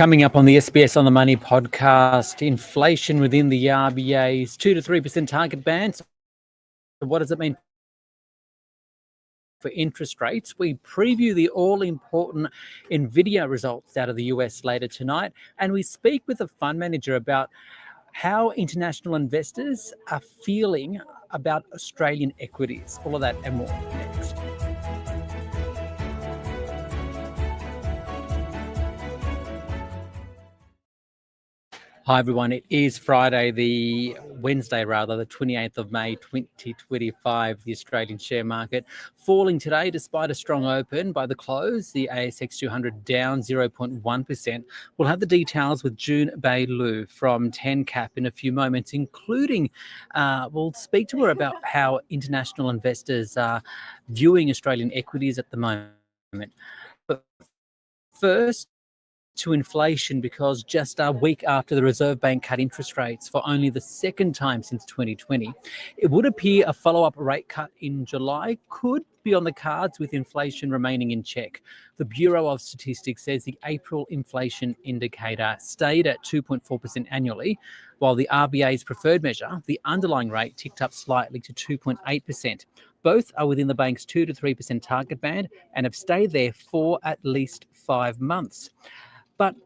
Coming up on the SBS On The Money podcast, inflation within the RBA's 2 to 3% target band. So what does it mean for interest rates? We preview the all-important NVIDIA results out of the US later tonight, and we speak with a fund manager about how international investors are feeling about Australian equities. All of that and more next. Hi everyone, it is Friday, the 28th of May 2025, the Australian share market falling today despite a strong open. By the close, the ASX 200 down 0.1%. We'll have the details with Jun Bei Liu from 10Cap in a few moments, including we'll speak to her about how international investors are viewing Australian equities at the moment. But first, to inflation, because just a week after the Reserve Bank cut interest rates for only the second time since 2020, it would appear a follow-up rate cut in July could be on the cards with inflation remaining in check. The Bureau of Statistics says the April inflation indicator stayed at 2.4% annually, while the RBA's preferred measure, the underlying rate, ticked up slightly to 2.8%. Both are within the bank's 2 to 3% target band and have stayed there for at least 5 months. But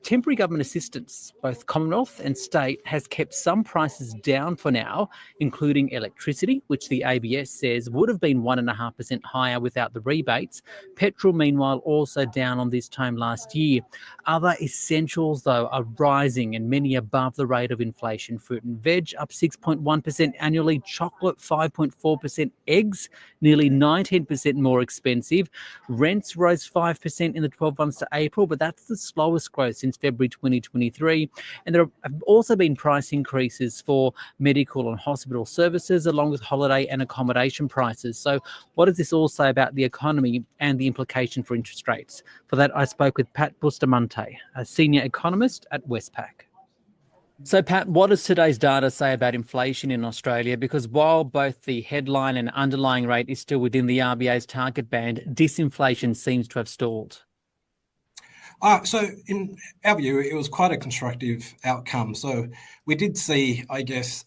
temporary government assistance, both Commonwealth and state, has kept some prices down for now, including electricity, which the ABS says would have been 1.5% higher without the rebates. Petrol, meanwhile, also down on this time last year. Other essentials, though, are rising and many above the rate of inflation. Fruit and veg up 6.1% annually, chocolate 5.4%, eggs nearly 19% more expensive. Rents rose 5% in the 12 months to April, but that's the slowest growth since February 2023. And there have also been price increases for medical and hospital services, along with holiday and accommodation prices. So what does this all say about the economy and the implication for interest rates? For that, I spoke with Pat Bustamante, a senior economist at Westpac. So, Pat, what does today's data say about inflation in Australia? Because while both the headline and underlying rate is still within the RBA's target band, disinflation seems to have stalled. So in our view, it was quite a constructive outcome. So we did see, I guess,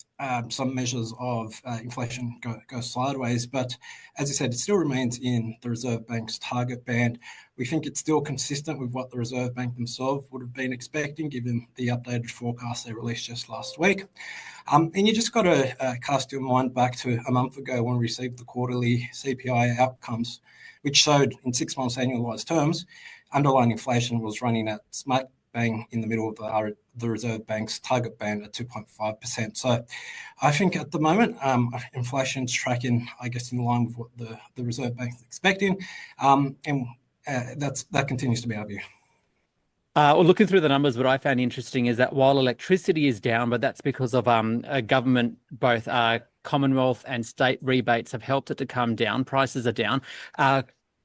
some measures of inflation go sideways. But as I said, it still remains in the Reserve Bank's target band. We think it's still consistent with what the Reserve Bank themselves would have been expecting, given the updated forecast they released just last week. And you just got to cast your mind back to a month ago when we received the quarterly CPI outcomes, which showed in 6 months annualized terms, underlying inflation was running at smack bang in the middle of the Reserve Bank's target band at 2.5%. So I think at the moment, inflation's tracking, I guess, in line with what the Reserve Bank is expecting. And that continues to be our view. Well, looking through the numbers, what I found interesting is that while electricity is down, but that's because of government, both Commonwealth and state rebates have helped it to come down. Prices are down.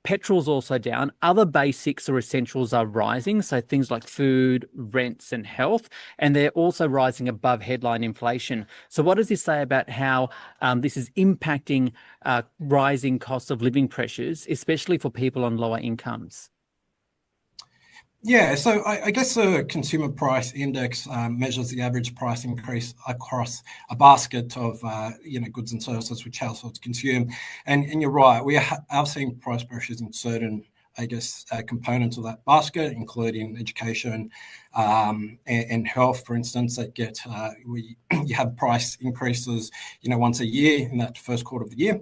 Petrol's also down. Other basics or essentials are rising, so things like food, rents and health, and they're also rising above headline inflation. So what does this say about how this is impacting rising cost of living pressures, especially for people on lower incomes? Yeah, so I guess the consumer price index measures the average price increase across a basket of goods and services which households consume. And you're right, we are seeing price pressures in certain, I guess, components of that basket, including education and health, for instance, that get you have price increases, once a year in that first quarter of the year.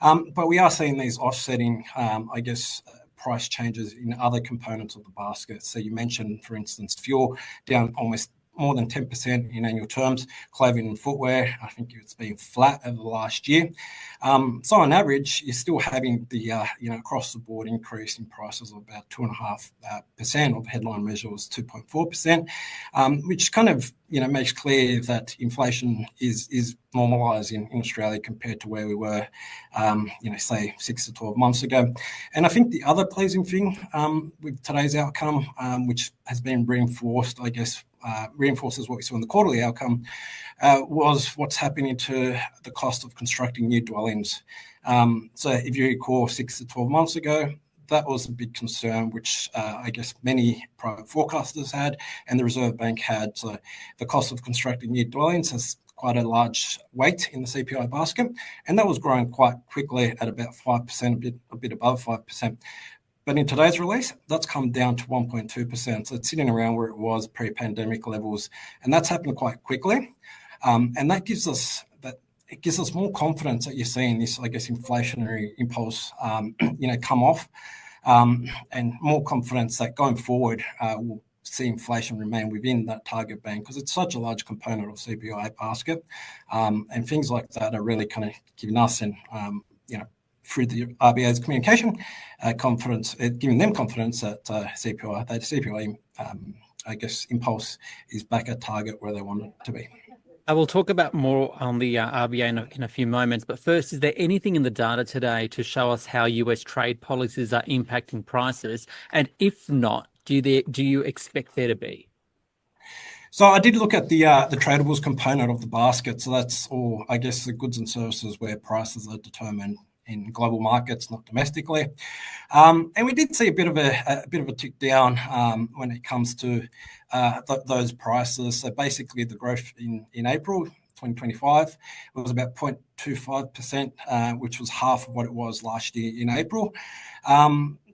But we are seeing these offsetting, I guess, price changes in other components of the basket. So you mentioned, for instance, fuel down almost more than 10% in annual terms. Clothing and footwear, I think it's been flat over the last year. So on average, you're still having the across the board increase in prices of about 2.5%. Of headline measure was 2.4%, which kind of makes clear that inflation is normalising in Australia compared to where we were, say 6 to 12 months ago. And I think the other pleasing thing with today's outcome, which has been reinforced, I guess, reinforces what we saw in the quarterly outcome, was what's happening to the cost of constructing new dwellings. So if you recall, 6 to 12 months ago, that was a big concern, which I guess many private forecasters had, and the Reserve Bank had. So the cost of constructing new dwellings has quite a large weight in the CPI basket, and that was growing quite quickly at about 5%, a bit above 5%. But in today's release, that's come down to 1.2%. So it's sitting around where it was pre-pandemic levels, and that's happened quite quickly. And that gives us more confidence that you're seeing this, I guess, inflationary impulse, come off, and more confidence that going forward we'll see inflation remain within that target band, because it's such a large component of CPI basket, and things like that are really kind of giving us and through the RBA's communication confidence, giving them confidence that CPI, I guess, impulse is back at target where they want it to be. I will talk about more on the RBA in a few moments, but first, is there anything in the data today to show us how US trade policies are impacting prices? And if not, do you expect there to be? So I did look at the tradables component of the basket. So that's all, I guess, the goods and services where prices are determined in global markets, not domestically. And we did see a bit of a tick down when it comes to those prices. So basically, the growth in April 2025 was about 0.25%, which was half of what it was last year in April.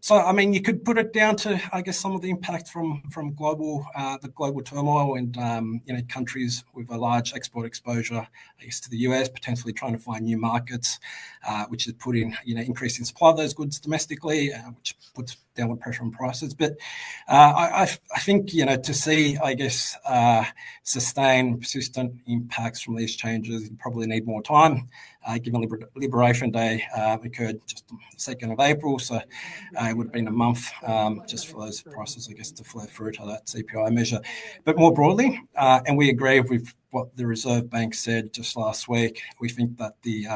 So, I mean, you could put it down to, I guess, some of the impact from the global turmoil and, countries with a large export exposure, I guess, to the US, potentially trying to find new markets, which is putting, increasing supply of those goods domestically, which puts downward pressure on prices. But I think, to see, I guess, sustained, persistent impacts from these changes, you probably need more time, given Liberation Day occurred just the 2nd of April. So it would have been a month just for those prices, I guess, to flow through to that CPI measure. But more broadly, and we agree with what the Reserve Bank said just last week, we think that the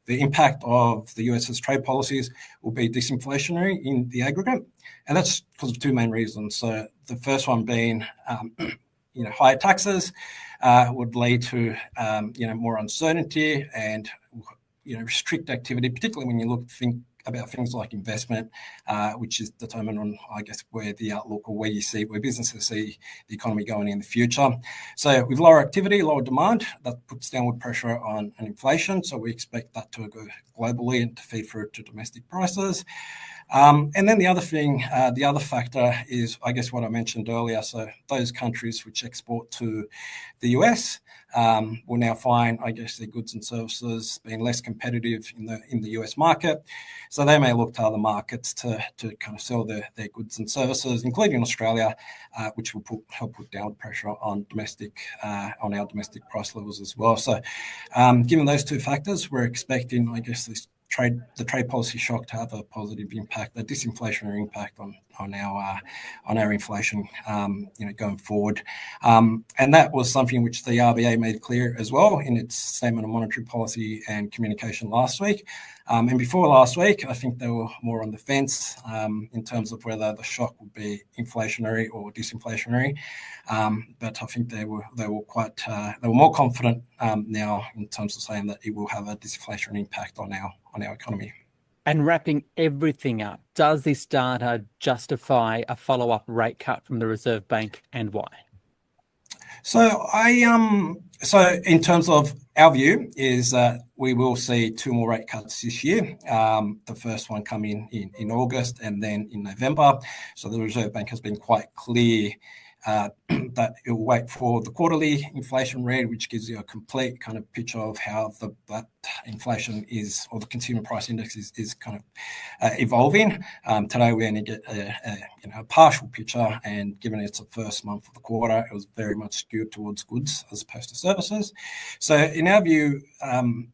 impact of the US's trade policies will be disinflationary in the aggregate. And that's because of two main reasons. So the first one being, higher taxes would lead to, more uncertainty and, restrict activity, particularly when you think about things like investment, which is determined on, I guess, where the outlook or where businesses see the economy going in the future. So with lower activity, lower demand, that puts downward pressure on inflation. So we expect that to go globally and to feed through to domestic prices. And then the other factor is, I guess, what I mentioned earlier. So those countries which export to the US will now find, I guess, their goods and services being less competitive in the US market. So they may look to other markets to kind of sell their goods and services, including Australia, which will help put downward pressure on our domestic price levels as well. So given those two factors, we're expecting, I guess, the trade policy shock to have a positive impact, a disinflationary impact on our inflation, going forward. And that was something which the RBA made clear as well in its statement on monetary policy and communication last week. And before last week, I think they were more on the fence in terms of whether the shock would be inflationary or disinflationary. But I think they were more confident now in terms of saying that it will have a disinflationary impact on our economy. And wrapping everything up, does this data justify a follow-up rate cut from the Reserve Bank, and why? So so in terms of our view is that we will see two more rate cuts this year. The first one coming in August and then in November. So the Reserve Bank has been quite clear that it will wait for the quarterly inflation rate, which gives you a complete kind of picture of how that inflation is, or the consumer price index is kind of evolving. Today we only get a partial picture, and given it's the first month of the quarter, it was very much skewed towards goods as opposed to services. So in our view,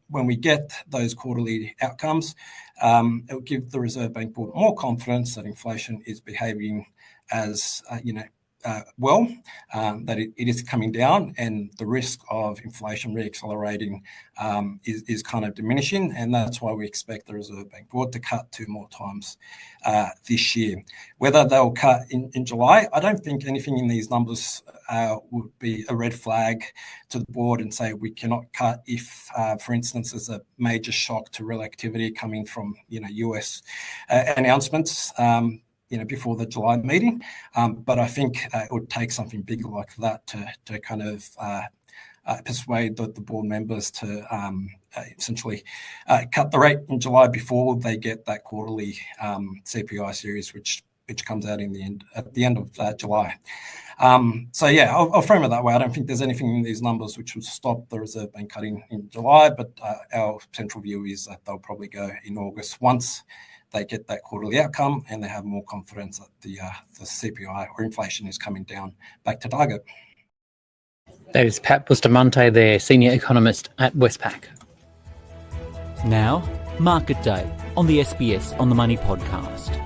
when we get those quarterly outcomes, it will give the Reserve Bank Board more confidence that inflation is behaving as well, that it is coming down, and the risk of inflation reaccelerating is kind of diminishing, and that's why we expect the Reserve Bank Board to cut 2 more times this year. Whether they'll cut in July, I don't think anything in these numbers would be a red flag to the board and say we cannot cut if, for instance, there's a major shock to real activity coming from US announcements. Before the July meeting. But I think it would take something big like that to kind of persuade the board members to essentially cut the rate in July before they get that quarterly CPI series, which comes out at the end of July. So yeah, I'll frame it that way. I don't think there's anything in these numbers which will stop the Reserve Bank cutting in July, but our central view is that they'll probably go in August once they get that quarterly outcome and they have more confidence that the CPI or inflation is coming down back to target. That is Pat Bustamante, their senior economist at Westpac. Now, Market Day on the SBS On The Money podcast.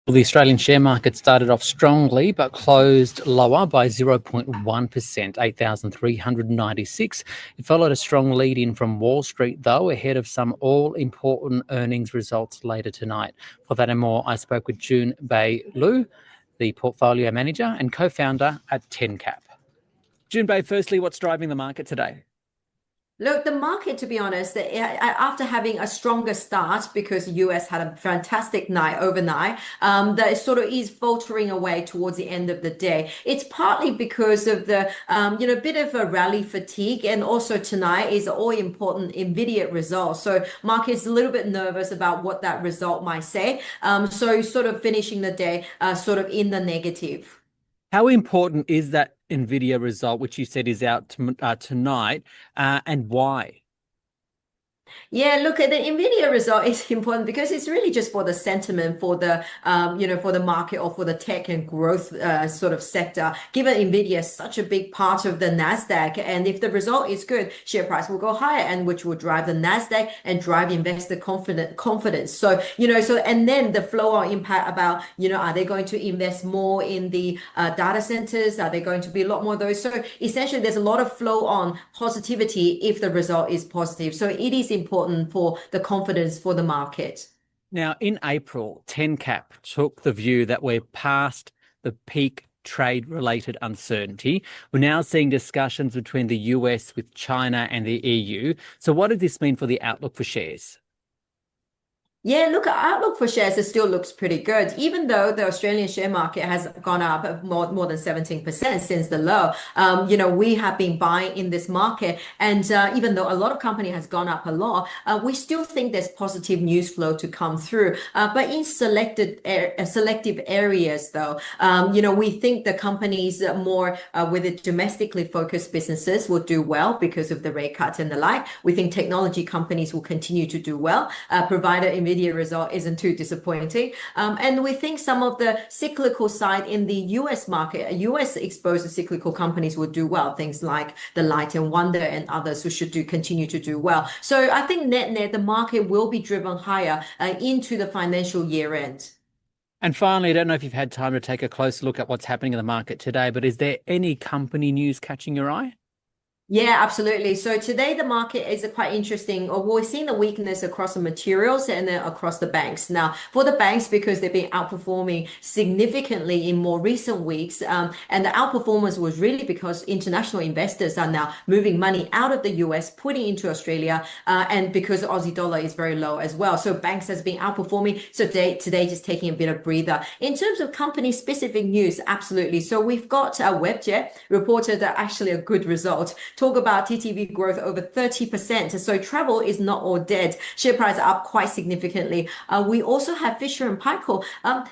Well, the Australian share market started off strongly but closed lower by 0.1%, 8,396. It followed a strong lead-in from Wall Street, though, ahead of some all-important earnings results later tonight. For that and more, I spoke with Jun Bei Liu, the portfolio manager and co-founder at 10Cap. Jun Bei, firstly, what's driving the market today? Look, the market, to be honest, after having a stronger start because the US had a fantastic night overnight, that sort of is faltering away towards the end of the day. It's partly because of the, bit of a rally fatigue, and also tonight is all important Nvidia results. So market's a little bit nervous about what that result might say. So sort of finishing the day sort of in the negative. How important is that Nvidia result, which you said is out tonight, and why? Yeah, look, at the Nvidia result is important because it's really just for the sentiment for the, for the market or for the tech and growth sort of sector. Given Nvidia is such a big part of the Nasdaq, and if the result is good, share price will go higher, and which will drive the Nasdaq and drive investor confidence. So, and then the flow-on impact about, are they going to invest more in the data centers? Are they going to be a lot more of those? So essentially, there's a lot of flow-on positivity if the result is positive. So it is important for the confidence for the market. Now, in April, 10Cap took the view that we're past the peak trade-related uncertainty. We're now seeing discussions between the US with China and the EU. So what does this mean for the outlook for shares? Yeah, look, our outlook for shares, it still looks pretty good, even though the Australian share market has gone up more than 17% since the low. We have been buying in this market, and even though a lot of company has gone up a lot, we still think there's positive news flow to come through. But in selective areas, though, we think the companies more with the domestically focused businesses will do well because of the rate cuts and the like. We think technology companies will continue to do well, provided Nvidia result isn't too disappointing. And we think some of the cyclical side in the US market, US exposed cyclical companies will do well. Things like the Light and Wonder and others who should continue to do well. So I think net, the market will be driven higher into the financial year end. And finally, I don't know if you've had time to take a close look at what's happening in the market today, but is there any company news catching your eye? Yeah, absolutely. So today the market is quite interesting. We're seeing the weakness across the materials and then across the banks. Now, for the banks, because they've been outperforming significantly in more recent weeks, and the outperformance was really because international investors are now moving money out of the US, putting into Australia, and because the Aussie dollar is very low as well. So banks has been outperforming. So today just taking a bit of breather. In terms of company specific news, absolutely. So we've got Webjet reported actually a good result. Talk about TTV growth over 30%. So travel is not all dead. Share price up quite significantly. We also have Fisher & Paykel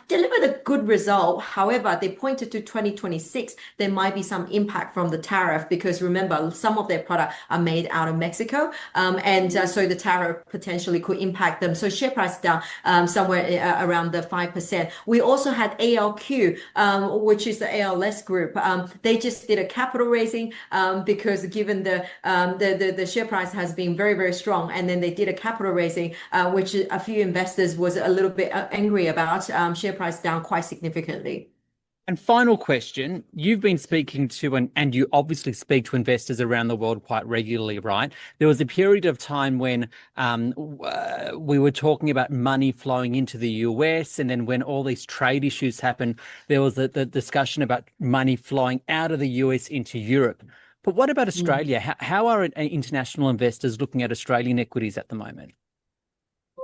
delivered a good result. However, they pointed to 2026. There might be some impact from the tariff because remember, some of their products are made out of Mexico. So the tariff potentially could impact them. So share price down somewhere around the 5%. We also had ALQ, which is the ALS group. They just did a capital raising because given the share price has been very, very strong. And then they did a capital raising, which a few investors was a little bit angry about, share price down quite significantly. And final question, you've been speaking to, and you obviously speak to investors around the world quite regularly, right? There was a period of time when we were talking about money flowing into the US, and then when all these trade issues happened, there was the discussion about money flowing out of the US into Europe. But what about Australia? How are international investors looking at Australian equities at the moment?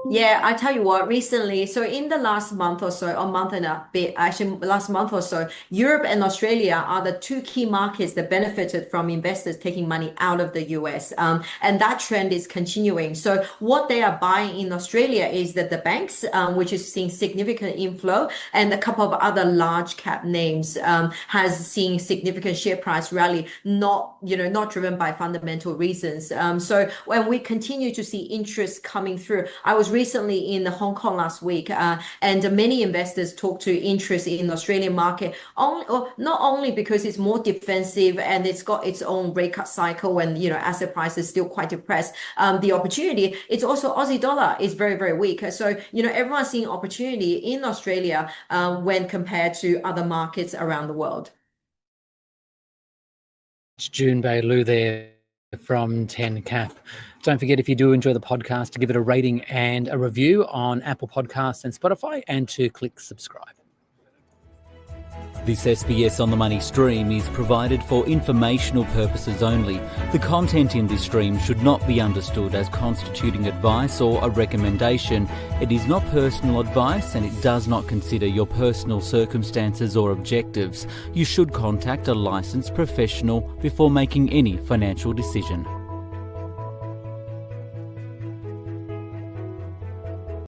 Yeah, I tell you what, recently, so in the last month or so, a month and a bit, actually last month or so, Europe and Australia are the two key markets that benefited from investors taking money out of the US. And that trend is continuing. So what they are buying in Australia is that the banks, which is seeing significant inflow, and a couple of other large cap names has seen significant share price rally, not driven by fundamental reasons. So when we continue to see interest coming through, I was recently in Hong Kong last week, and many investors talk to interest in the Australian market, not only because it's more defensive and it's got its own rate cut cycle and asset prices still quite depressed. The opportunity, it's also Aussie dollar is very, very weak. So everyone's seeing opportunity in Australia when compared to other markets around the world. It's Jun Bei Liu there from 10Cap. Don't forget, if you do enjoy the podcast, to give it a rating and a review on Apple Podcasts and Spotify, and to click subscribe. This SBS On The Money stream is provided for informational purposes only. The content in this stream should not be understood as constituting advice or a recommendation. It is not personal advice, and it does not consider your personal circumstances or objectives. You should contact a licensed professional before making any financial decision.